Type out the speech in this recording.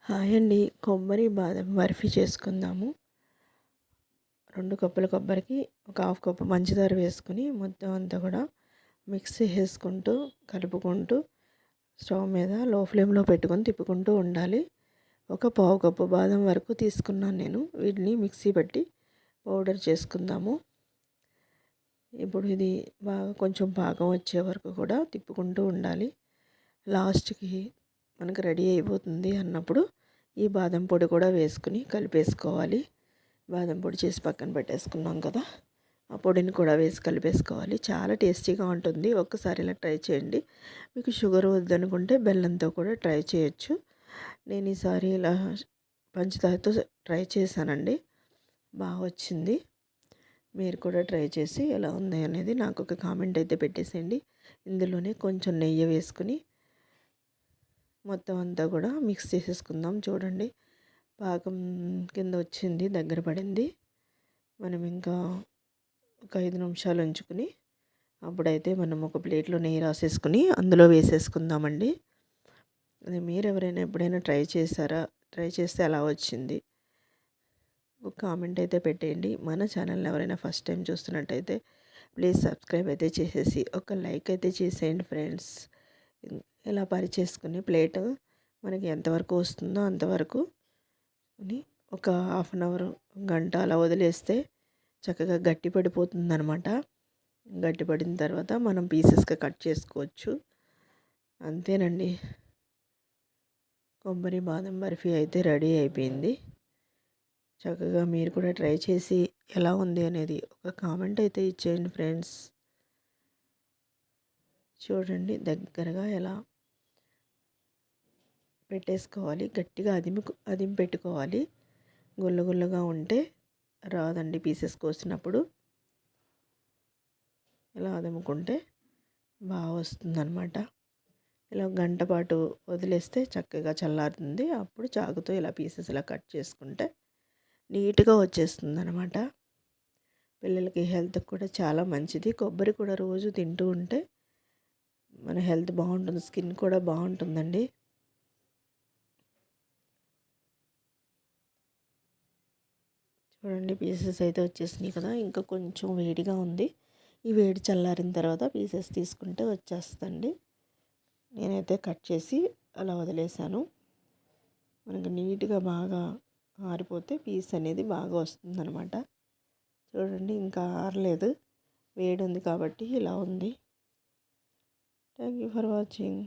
Hi అండి. కొబ్బరి బాదం బర్ఫీ చేసుకుందాము. 2 కప్పుల కొబ్బరికి ఒక హాఫ్ కప్పు పంచదార వేసుకొని మొత్తం అంతా కూడా మిక్సీ చేసుకుంటూ కలుపుకుంటూ స్టవ్ మీద లో ఫ్లేమ్లో పెట్టుకొని తిప్పుకుంటూ ఉండాలి. ఒక పావు కప్పు బాదం వరకు తీసుకున్నాను నేను. వీటిని మిక్సీ పట్టి పౌడర్ చేసుకుందాము. ఇప్పుడు ఇది బాగా కొంచెం పాకం వచ్చే వరకు కూడా తిప్పుకుంటూ ఉండాలి. లాస్ట్కి మనకు రెడీ అయిపోతుంది అన్నప్పుడు ఈ బాదం పొడి కూడా వేసుకుని కలిపేసుకోవాలి. బాదం పొడి చేసి పక్కన పెట్టేసుకున్నాం కదా, ఆ పొడిని కూడా వేసి కలిపేసుకోవాలి. చాలా టేస్టీగా ఉంటుంది. ఒక్కసారి ఇలా ట్రై చేయండి. మీకు షుగర్ వద్దనుకుంటే బెల్లంతో కూడా ట్రై చేయొచ్చు. నేను ఈసారి ఇలా పంచదారతో ట్రై చేశానండి, బాగా వచ్చింది. మీరు కూడా ట్రై చేసి ఎలా ఉంది అనేది నాకు ఒక కామెంట్ అయితే పెట్టేసేయండి. ఇందులోనే కొంచెం నెయ్యి వేసుకుని మొత్తం అంతా కూడా మిక్స్ చేసేసుకుందాం. చూడండి, పాకం కింద వచ్చింది, దగ్గర పడింది. మనం ఇంకా ఒక 5 నిమిషాలు ఉంచుకుని అప్పుడైతే మనం ఒక ప్లేట్లో నెయ్యి రాసేసుకుని అందులో వేసేసుకుందామండి. అది మీరు ఎవరైనా ఎప్పుడైనా ట్రై చేశారా? ట్రై చేస్తే ఎలా వచ్చింది ఒక కామెంట్ అయితే పెట్టేయండి. మన ఛానల్ని ఎవరైనా ఫస్ట్ టైం చూస్తున్నట్టయితే ప్లీజ్ సబ్స్క్రైబ్ అయితే చేసేసి ఒక లైక్ అయితే చేసేయండి ఫ్రెండ్స్. ఇలా పరిచేసుకుని ప్లేట్ మనకి ఎంతవరకు వస్తుందో అంతవరకు ఒక హాఫ్ అన్ అవర్, గంట అలా వదిలేస్తే చక్కగా గట్టి పడిపోతుంది అనమాట. గట్టి పడిన తర్వాత మనం పీసెస్గా కట్ చేసుకోవచ్చు. అంతేనండి, కొబ్బరి బాదం బర్ఫీ అయితే రెడీ అయిపోయింది. చక్కగా మీరు కూడా ట్రై చేసి ఎలా ఉంది అనేది ఒక కామెంట్ అయితే ఇచ్చేయండి ఫ్రెండ్స్. చూడండి, దగ్గరగా ఎలా పెట్టేసుకోవాలి, గట్టిగా అదిమి పెట్టుకోవాలి. గుల్ల గుల్లగా ఉంటే రాదండి పీసెస్ కోసినప్పుడు. ఇలా అదుముకుంటే బాగా వస్తుందన్నమాట. ఇలా గంట పాటు వదిలేస్తే చక్కగా చల్లారుతుంది. అప్పుడు చాకుతో ఇలా పీసెస్ ఇలా కట్ చేసుకుంటే నీట్గా వచ్చేస్తుంది అనమాట. పిల్లలకి హెల్త్కి కూడా చాలా మంచిది. కొబ్బరి కూడా రోజు తింటూ ఉంటే మన హెల్త్ బాగుంటుంది, స్కిన్ కూడా బాగుంటుందండి. చూడండి, పీసెస్ అయితే వచ్చేసినాయి కదా. ఇంకా కొంచెం వేడిగా ఉంది. ఈ వేడి చల్లారిన తర్వాత పీసెస్ తీసుకుంటే వచ్చేస్తుంది. నేనైతే కట్ చేసి అలా వదిలేసాను. మనకు నీట్గా బాగా ఆరిపోతే పీస్ అనేది బాగా వస్తుందన్నమాట. చూడండి, ఇంకా ఆరలేదు, వేడి ఉంది కాబట్టి ఇలా ఉంది. Thank you for watching.